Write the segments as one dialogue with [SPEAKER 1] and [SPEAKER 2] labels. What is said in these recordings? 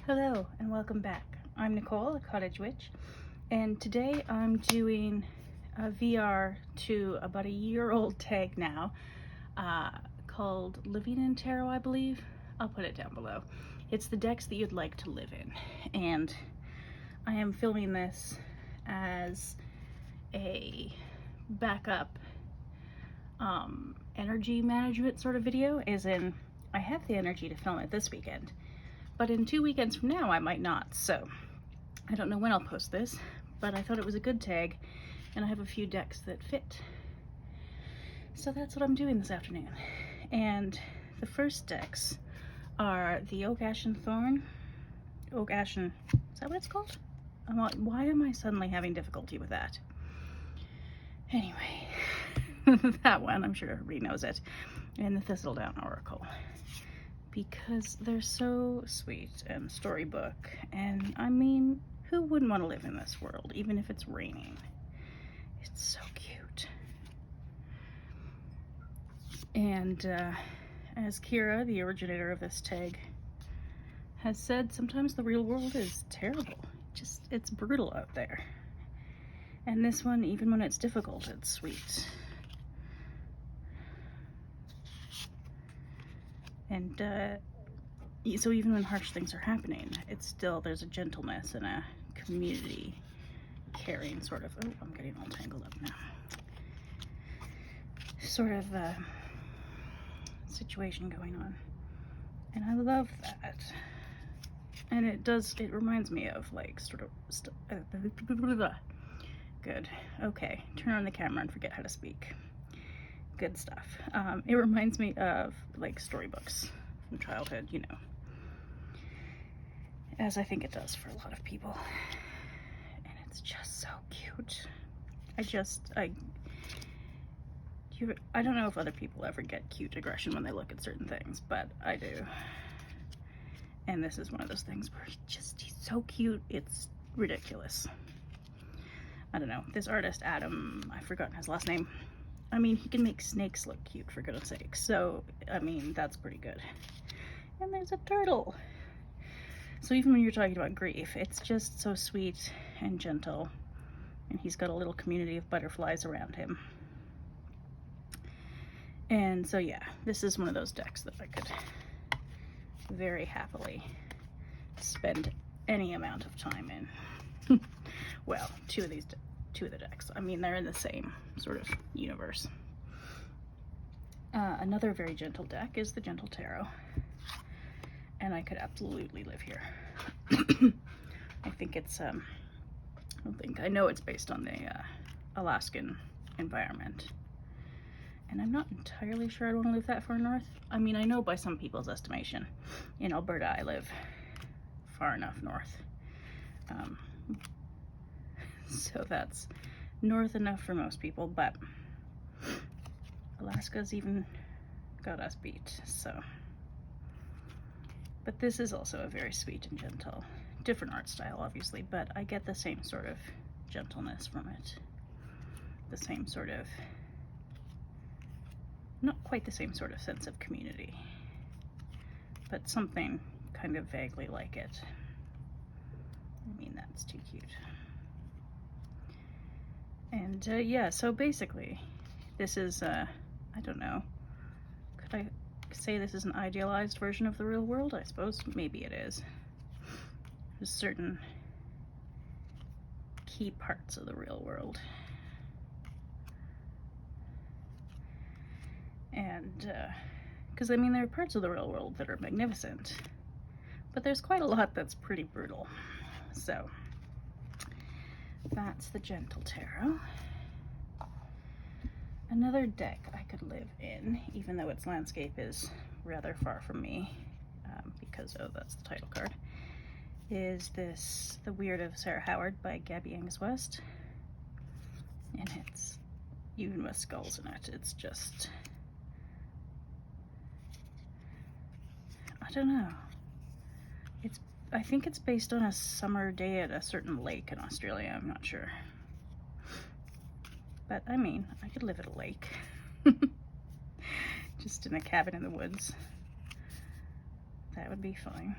[SPEAKER 1] Hello and welcome back. I'm Nicole, a cottage witch, and today I'm doing a VR to about a year-old tag now called Living in Tarot, I believe. I'll put it down below. It's the decks that you'd like to live in, and I am filming this as a backup energy management sort of video, as in I have the energy to film it this weekend. But in 2 weekends from now, I might not. So I don't know when I'll post this, but I thought it was a good tag, and I have a few decks that fit. So that's what I'm doing this afternoon. And the first decks are the Oak Ashen Thorn. Oak Ashen, is that what it's called? Why am I suddenly having difficulty with that? Anyway, that one, I'm sure everybody knows it. And the Thistledown Oracle, because they're so sweet and storybook, and I mean, who wouldn't want to live in this world, even if it's raining? It's so cute. And as Kyra, the originator of this tag, has said, sometimes the real world is terrible. It's brutal out there. And this one, even when it's difficult, it's sweet. And so even when harsh things are happening, it's still, there's a gentleness and a community caring sort of, oh, I'm getting all tangled up now, sort of situation going on. And I love that. And it reminds me of like sort of, good, okay, turn on the camera and forget how to speak. Good stuff. It reminds me of like storybooks from childhood, you know, as I think it does for a lot of people. And it's just so cute. I don't know if other people ever get cute aggression when they look at certain things, but I do. And this is one of those things where he's so cute, it's ridiculous. I don't know, this artist, Adam, I've forgotten his last name. I mean, he can make snakes look cute, for goodness sake. So, I mean, that's pretty good. And there's a turtle. So even when you're talking about grief, it's just so sweet and gentle. And he's got a little community of butterflies around him. And so, yeah, this is one of those decks that I could very happily spend any amount of time in. Well, two of the decks. I mean, they're in the same sort of universe. Another very gentle deck is the Gentle Tarot, and I could absolutely live here. I think it's I know it's based on the Alaskan environment, and I'm not entirely sure I'd want to live that far north. I mean, I know by some people's estimation in Alberta I live far enough north. So that's north enough for most people, but Alaska's even got us beat, so. But this is also a very sweet and gentle, different art style obviously, but I get the same sort of gentleness from it. The same sort of, not quite the same sort of sense of community, but something kind of vaguely like it. I mean, that's too cute. And yeah, so basically, this is, I don't know, could I say this is an idealized version of the real world? I suppose maybe it is. There's certain key parts of the real world. And, because I mean, there are parts of the real world that are magnificent, but there's quite a lot that's pretty brutal. So, that's the Gentle Tarot. Another deck I could live in, even though its landscape is rather far from me, because, oh, that's the title card, is this, The Wyrd of Sarah Howard by Gabby Angus West. And it's, even with skulls in it, it's just, I don't know. I think it's based on a summer day at a certain lake in Australia, I'm not sure. But I mean, I could live at a lake. Just in a cabin in the woods. That would be fine.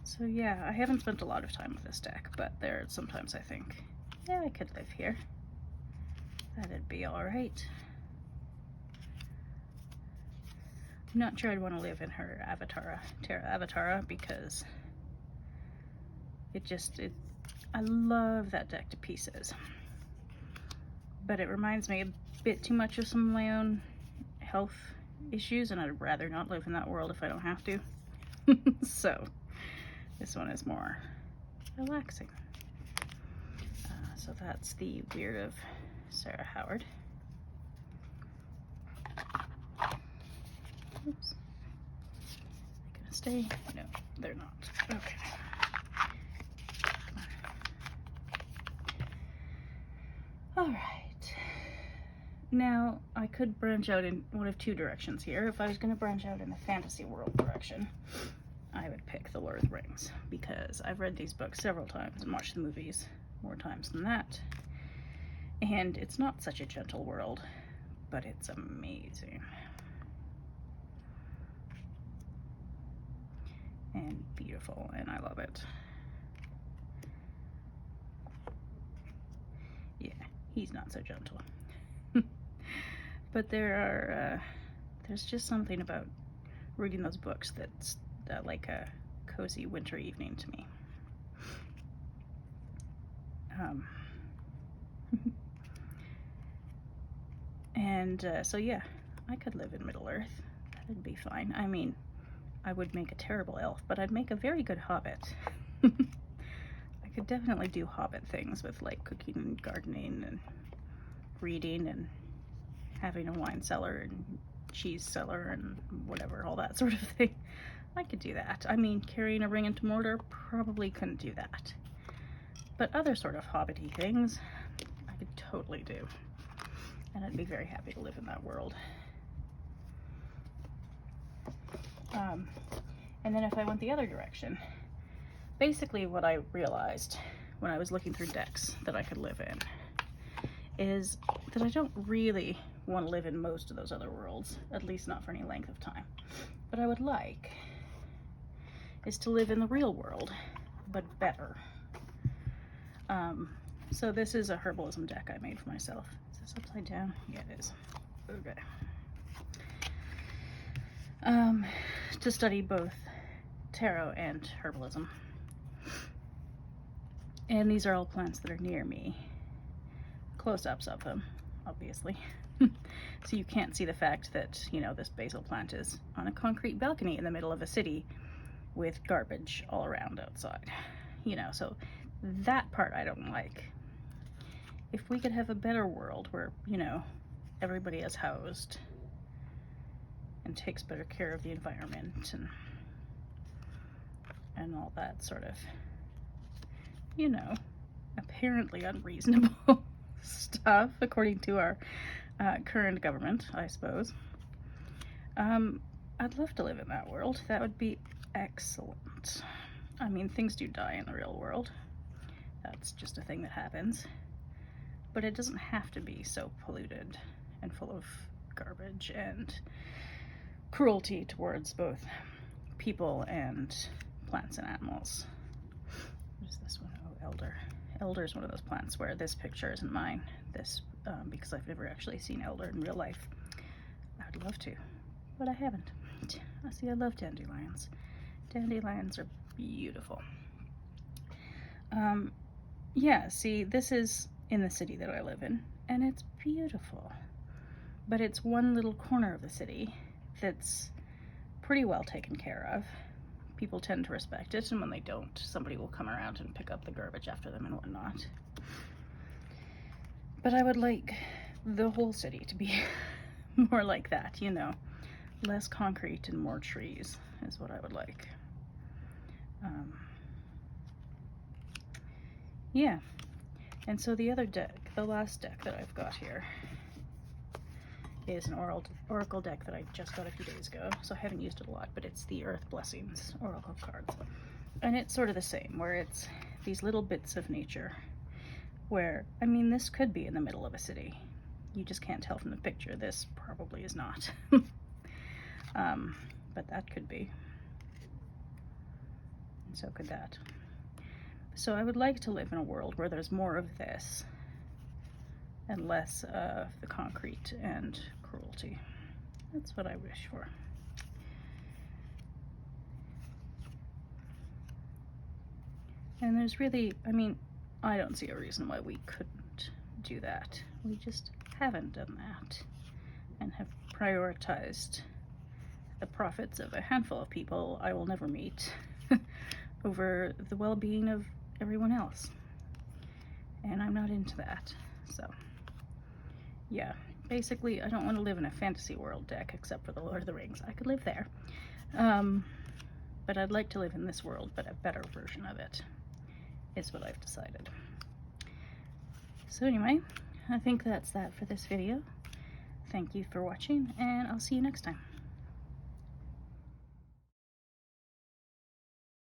[SPEAKER 1] So yeah, I haven't spent a lot of time with this deck, but there sometimes I think, yeah, I could live here. That'd be alright. I'm not sure I'd want to live in her Terra Avatara, because I love that deck to pieces. But it reminds me a bit too much of some of my own health issues, and I'd rather not live in that world if I don't have to. So this one is more relaxing. So that's the Wyrd of Sarah Howard. Oops. Are they gonna stay? No, they're not. Okay. All right. Now, I could branch out in one of two directions here. If I was going to branch out in the fantasy world direction, I would pick The Lord of the Rings, because I've read these books several times and watched the movies more times than that. And it's not such a gentle world, but it's amazing. And beautiful, and I love it. Yeah, he's not so gentle. But there's just something about reading those books that's like a cozy winter evening to me. So yeah, I could live in Middle Earth. That'd be fine. I mean, I would make a terrible elf, but I'd make a very good hobbit. I could definitely do hobbit things with like cooking and gardening and reading and having a wine cellar and cheese cellar and whatever, all that sort of thing. I could do that. I mean, carrying a ring into Mordor, probably couldn't do that. But other sort of hobbity things, I could totally do. And I'd be very happy to live in that world. And then if I went the other direction, basically what I realized when I was looking through decks that I could live in is that I don't really want to live in most of those other worlds, at least not for any length of time. What I would like is to live in the real world, but better. So this is a herbalism deck I made for myself. Is this upside down? Yeah, it is. Okay. To study both tarot and herbalism. And these are all plants that are near me. Close-ups of them, obviously. So you can't see the fact that, you know, this basil plant is on a concrete balcony in the middle of a city with garbage all around outside. You know, so that part I don't like. If we could have a better world where, you know, everybody is housed and takes better care of the environment and all that sort of, you know, apparently unreasonable stuff according to our current government, I suppose. I'd love to live in that world. That would be excellent. I mean, things do die in the real world. That's just a thing that happens. But it doesn't have to be so polluted and full of garbage and cruelty towards both people and plants and animals. What is this one? Oh, elder. Elder is one of those plants where this picture isn't mine. This, because I've never actually seen elder in real life. I'd love to, but I haven't. I love dandelions. Dandelions are beautiful. Yeah, see, this is in the city that I live in, and it's beautiful. But it's one little corner of the city that's pretty well taken care of. People tend to respect it, and when they don't, somebody will come around and pick up the garbage after them and whatnot. But I would like the whole city to be more like that, you know. Less concrete and more trees is what I would like. Yeah. And so the other deck, the last deck that I've got here, is an oracle deck that I just got a few days ago, so I haven't used it a lot, but it's the Earth Blessings oracle cards. And it's sort of the same, where it's these little bits of nature where, I mean, this could be in the middle of a city. You just can't tell from the picture. This probably is not. But that could be. So could that. So I would like to live in a world where there's more of this and less of the concrete and cruelty. That's what I wish for. And there's really, I mean, I don't see a reason why we couldn't do that. We just haven't done that and have prioritized the profits of a handful of people I will never meet over the well-being of everyone else. And I'm not into that. So, yeah. Basically, I don't want to live in a fantasy world deck except for the Lord of the Rings. I could live there. But I'd like to live in this world, but a better version of it is what I've decided. So anyway, I think that's that for this video. Thank you for watching, and I'll see you next time.